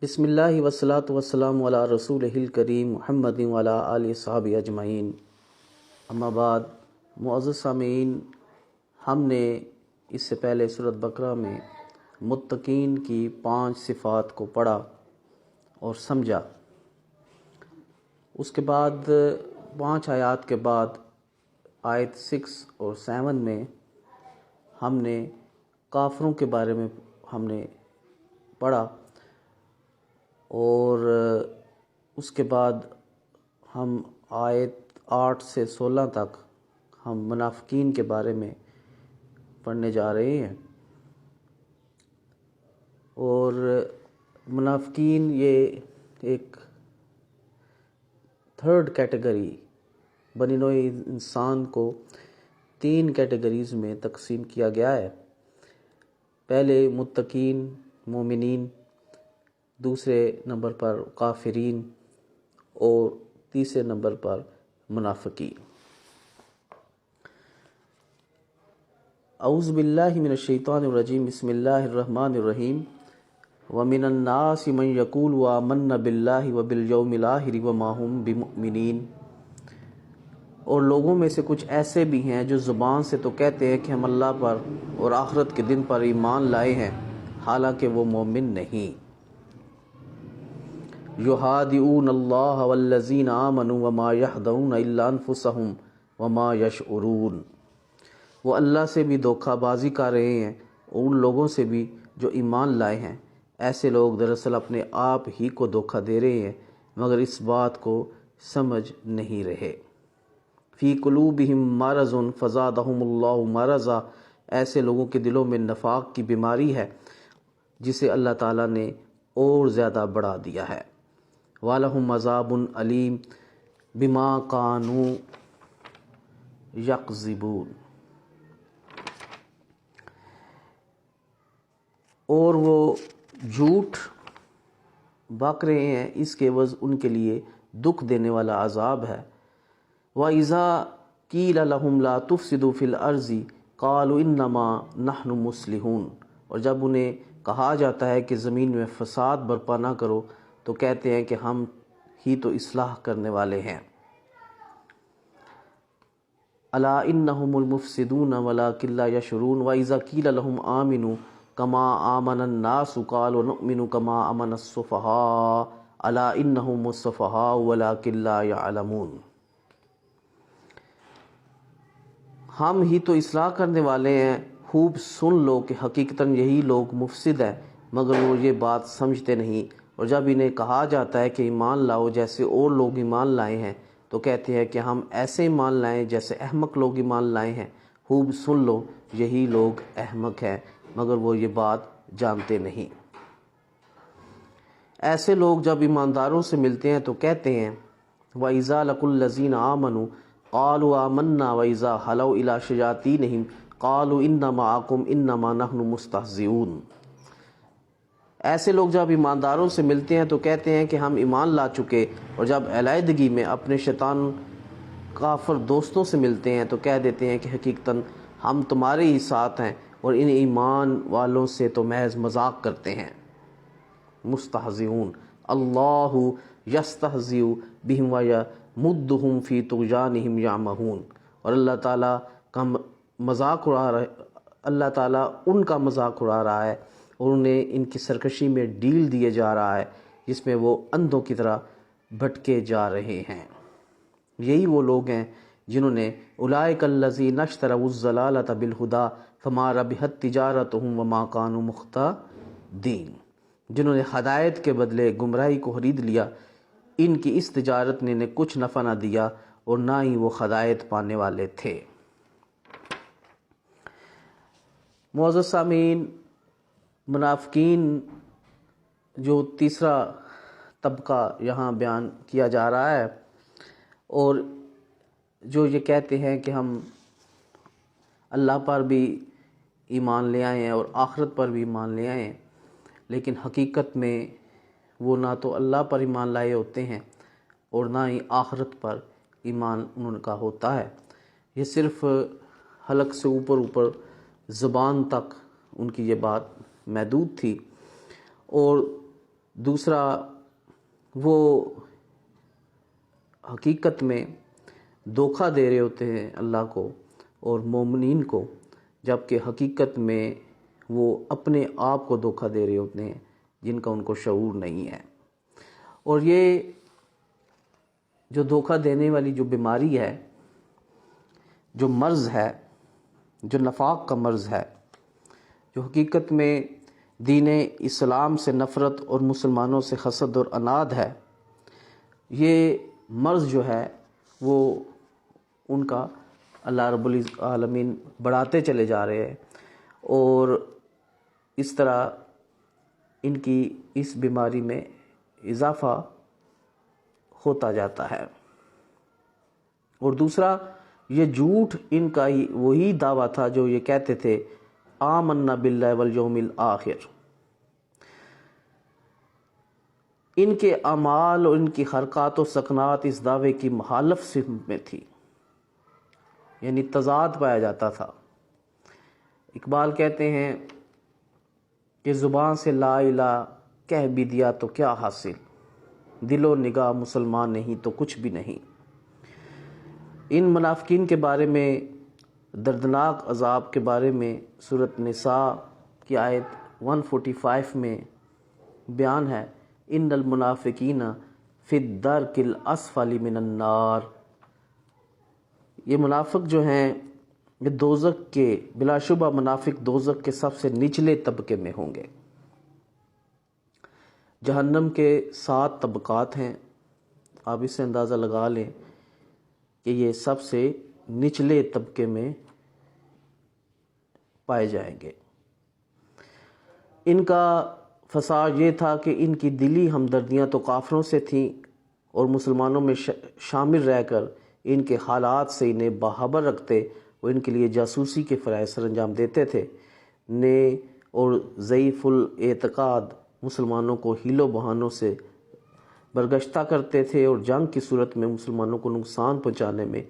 بسم اللہ والصلاۃ والسلام علی رسول الکریم محمد وعلی آلہ صحابہ اجمعین، اما بعد۔ معزز سامعین، ہم نے اس سے پہلے سورۃ بقرہ میں متقین کی 5 صفات کو پڑھا اور سمجھا۔ اس کے بعد 5 آیات کے بعد آیت 6 اور 7 میں ہم نے کافروں کے بارے میں ہم نے پڑھا، اور اس کے بعد ہم آیت 8 سے 16 تک ہم منافقین کے بارے میں پڑھنے جا رہے ہیں۔ اور منافقین یہ ایک 3rd کیٹیگری، بنی نوع انسان کو 3 کیٹیگریز میں تقسیم کیا گیا ہے۔ پہلے متقین مومنین، دوسرے نمبر پر کافرین، اور تیسرے نمبر پر منافقین۔ اعوذ باللہ من الشیطان الرجیم، بسم اللہ الرحمن الرحیم۔ وَمِنَ النَّاسِ مَن يَقُولُ آمَنَّا بِاللَّهِ وَبِالْيَوْمِ الْآخِرِ وَمَا هُمْ بِمُؤْمِنِينَ۔ اور لوگوں میں سے کچھ ایسے بھی ہیں جو زبان سے تو کہتے ہیں کہ ہم اللہ پر اور آخرت کے دن پر ایمان لائے ہیں، حالانکہ وہ مومن نہیں۔ یُحَادِئُونَ اللَّهَ وَالَّذِينَ آمَنُوا وَمَا يَخْدَعُونَ إِلَّا أَنفُسَهُمْ وَمَا يَشْعُرُونَ۔ وہ اللہ سے بھی دھوکہ بازی کر رہے ہیں اور ان لوگوں سے بھی جو ایمان لائے ہیں۔ ایسے لوگ دراصل اپنے آپ ہی کو دھوکہ دے رہے ہیں، مگر اس بات کو سمجھ نہیں رہے۔ فی قلوبہم مرض فزادہم اللہ مرضا۔ ایسے لوگوں کے دلوں میں نفاق کی بیماری ہے جسے اللہ تعالیٰ نے اور زیادہ بڑھا دیا ہے۔ وَلَهُمْ عَذَابٌ أَلِيمٌ بِمَا كَانُوا يَكْذِبُونَ۔ اور وہ جھوٹ بک رہے ہیں، اس کے عوض ان کے لیے دکھ دینے والا عذاب ہے۔ وَإِذَا قِيلَ لَهُمْ لَا تُفْسِدُوا فِي الْأَرْضِ قَالُوا إِنَّمَا نَحْنُ مُصْلِحُونَ۔ اور جب انہیں کہا جاتا ہے کہ زمین میں فساد برپا نہ کرو تو کہتے ہیں کہ ہم ہی تو اصلاح کرنے والے ہیں۔ أَلَا إِنَّهُمُ الْمُفْسِدُونَ وَلَكِنْ لَا يَشْعُرُونَ وَإِذَا قِيلَ لَهُمْ آمِنُوا كَمَا آمَنَ النَّاسُ قَالُوا نُؤْمِنُ كَمَا آمَنَ السُّفَهَاءُ أَلَا إِنَّهُمُ السُّفَهَاءُ وَلَكِنْ لَا يَعْلَمُونَ۔ ہم ہی تو اصلاح کرنے والے ہیں، خوب سن لو کہ حقیقتاً یہی لوگ مفسد ہیں، مگر وہ یہ بات سمجھتے نہیں۔ اور جب انہیں کہا جاتا ہے کہ ایمان لاؤ جیسے اور لوگ ایمان لائے ہیں تو کہتے ہیں کہ ہم ایسے ایمان لائیں جیسے احمق لوگ ایمان لائے ہیں۔ خوب سن لو یہی لوگ احمق ہیں، مگر وہ یہ بات جانتے نہیں۔ ایسے لوگ جب ایمانداروں سے ملتے ہیں تو کہتے ہیں وَإِذَا لَقُوا الَّذِينَ آمَنُوا قَالُوا آمَنَّا وَإِذَا خَلَوْا إِلَىٰ شَيَاطِينِهِمْ قَالُوا إِنَّا مَعَكُمْ إِنَّمَا نَحْنُ مُسْتَهْزِئُونَ۔ ایسے لوگ جب ایمانداروں سے ملتے ہیں تو کہتے ہیں کہ ہم ایمان لا چکے، اور جب علیحدگی میں اپنے شیطان کافر دوستوں سے ملتے ہیں تو کہہ دیتے ہیں کہ حقیقتاً ہم تمہارے ہی ساتھ ہیں، اور ان ایمان والوں سے تو محض مذاق کرتے ہیں۔ مستہزئون اللہ یستہزئ بہم ویمدہم فی طغیانہم یعمہون۔ اور اللہ تعالیٰ کا مذاق اڑا رہا، اللہ تعالیٰ ان کا مذاق اڑا رہا ہے اور انہیں ان کی سرکشی میں ڈیل دیے جا رہا ہے جس میں وہ اندھوں کی طرح بھٹکے جا رہے ہیں۔ یہی وہ لوگ ہیں جنہوں نے اولئک الذین اشتروا الضلالۃ بالہدی فما ربحت تجارتہم وما کانوا مہتدین۔ جنہوں نے ہدایت کے بدلے گمراہی کو خرید لیا، ان کی اس تجارت نے انہیں کچھ نفع نہ دیا اور نہ ہی وہ ہدایت پانے والے تھے۔ معزز سامعین، منافقین جو تیسرا طبقہ یہاں بیان کیا جا رہا ہے، اور جو یہ کہتے ہیں کہ ہم اللہ پر بھی ایمان لے آئے ہیں اور آخرت پر بھی ایمان لے آئے ہیں، لیکن حقیقت میں وہ نہ تو اللہ پر ایمان لائے ہوتے ہیں اور نہ ہی آخرت پر ایمان ان کا ہوتا ہے۔ یہ صرف حلق سے اوپر زبان تک ان کی یہ بات محدود تھی، اور دوسرا وہ حقیقت میں دھوکہ دے رہے ہوتے ہیں اللہ کو اور مومنین کو، جبکہ حقیقت میں وہ اپنے آپ کو دھوکہ دے رہے ہوتے ہیں جن کا ان کو شعور نہیں ہے۔ اور یہ جو دھوکہ دینے والی جو بیماری ہے، جو مرض ہے، جو نفاق کا مرض ہے، جو حقیقت میں دین اسلام سے نفرت اور مسلمانوں سے حسد اور عناد ہے، یہ مرض جو ہے وہ ان کا اللہ رب العالمین بڑھاتے چلے جا رہے ہیں، اور اس طرح ان کی اس بیماری میں اضافہ ہوتا جاتا ہے۔ اور دوسرا، یہ جھوٹ ان کا وہی دعویٰ تھا جو یہ کہتے تھے آمنا باللہ والیوم الآخر۔ ان کے اعمال اور ان کی حرکات و سکنات اس دعوے کی مخالف سمت میں تھی، یعنی تضاد پایا جاتا تھا۔ اقبال کہتے ہیں کہ زبان سے لا الہ کہہ بھی دیا تو کیا حاصل، دل و نگاہ مسلمان نہیں تو کچھ بھی نہیں۔ ان منافقین کے بارے میں، دردناک عذاب کے بارے میں سورۃ نساء کی آیت 145 میں بیان ہے، ان المنافقین فی الدرک الاسفل من النار۔ یہ منافق جو ہیں یہ دوزخ کے، بلا شبہ منافق دوزخ کے سب سے نچلے طبقے میں ہوں گے۔ جہنم کے 7 طبقات ہیں، آپ اس سے اندازہ لگا لیں کہ یہ سب سے نچلے طبقے میں پائے جائیں گے۔ ان کا فساد یہ تھا کہ ان کی دلی ہمدردیاں تو کافروں سے تھیں، اور مسلمانوں میں شامل رہ کر ان کے حالات سے انہیں باخبر رکھتے، وہ ان کے لیے جاسوسی کے فرائض سر انجام دیتے تھے۔ نئے اور ضعیف الاعتقاد مسلمانوں کو حیل و بہانوں سے برگشتہ کرتے تھے، اور جنگ کی صورت میں مسلمانوں کو نقصان پہنچانے میں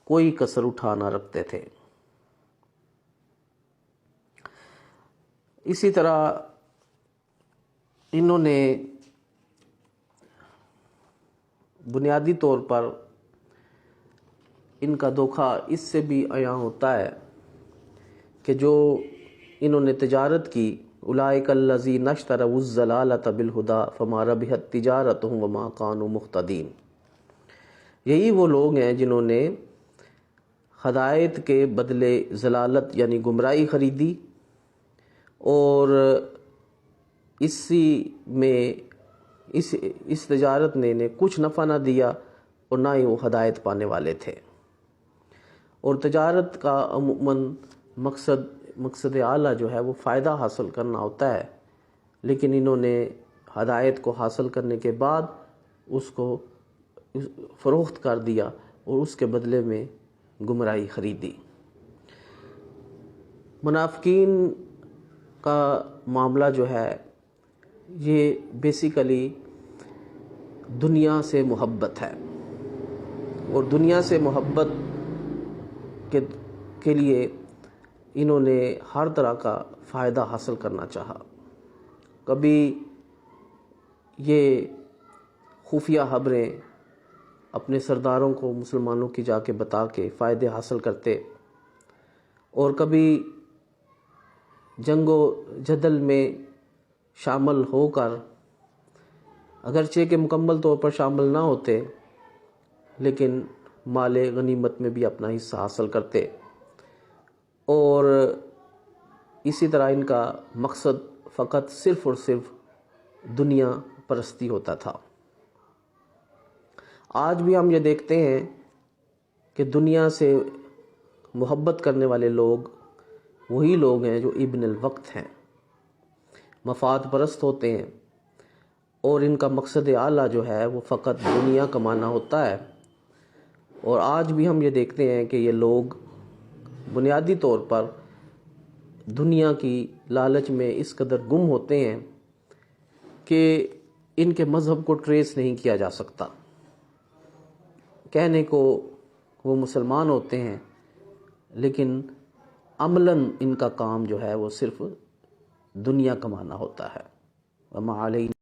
کوئی کسر اٹھا نہ رکھتے تھے۔ اسی طرح انہوں نے بنیادی طور پر ان کا دھوکہ اس سے بھی عیاں ہوتا ہے کہ جو انہوں نے تجارت کی، اولئک الذین اشتروا الضلالۃ بالہدی فما ربحت تجارتہم وما کانوا مہتدین۔ یہی وہ لوگ ہیں جنہوں نے ہدایت کے بدلے ضلالت یعنی گمراہی خریدی، اور اسی میں اس تجارت نے انہیں کچھ نفع نہ دیا، اور نہ ہی وہ ہدایت پانے والے تھے۔ اور تجارت کا عموماً مقصد اعلیٰ جو ہے وہ فائدہ حاصل کرنا ہوتا ہے، لیکن انہوں نے ہدایت کو حاصل کرنے کے بعد اس کو فروخت کر دیا اور اس کے بدلے میں گمراہی خریدی۔ منافقین کا معاملہ جو ہے یہ بیسیکلی دنیا سے محبت ہے، اور دنیا سے محبت کے لیے انہوں نے ہر طرح کا فائدہ حاصل کرنا چاہا۔ کبھی یہ خفیہ خبریں اپنے سرداروں کو مسلمانوں کی جا کے بتا کے فائدے حاصل کرتے، اور کبھی جنگ و جدل میں شامل ہو کر اگرچہ کہ مکمل طور پر شامل نہ ہوتے، لیکن مال غنیمت میں بھی اپنا حصہ حاصل کرتے، اور اسی طرح ان کا مقصد فقط صرف اور صرف دنیا پرستی ہوتا تھا۔ آج بھی ہم یہ دیکھتے ہیں کہ دنیا سے محبت کرنے والے لوگ وہی لوگ ہیں جو ابن الوقت ہیں، مفاد پرست ہوتے ہیں، اور ان کا مقصد اعلیٰ جو ہے وہ فقط دنیا کمانا ہوتا ہے۔ اور آج بھی ہم یہ دیکھتے ہیں کہ یہ لوگ بنیادی طور پر دنیا کی لالچ میں اس قدر گم ہوتے ہیں کہ ان کے مذہب کو ٹریس نہیں کیا جا سکتا۔ کہنے کو وہ مسلمان ہوتے ہیں، لیکن عملاً ان کا کام جو ہے وہ صرف دنیا کمانا ہوتا ہے۔ وما علینا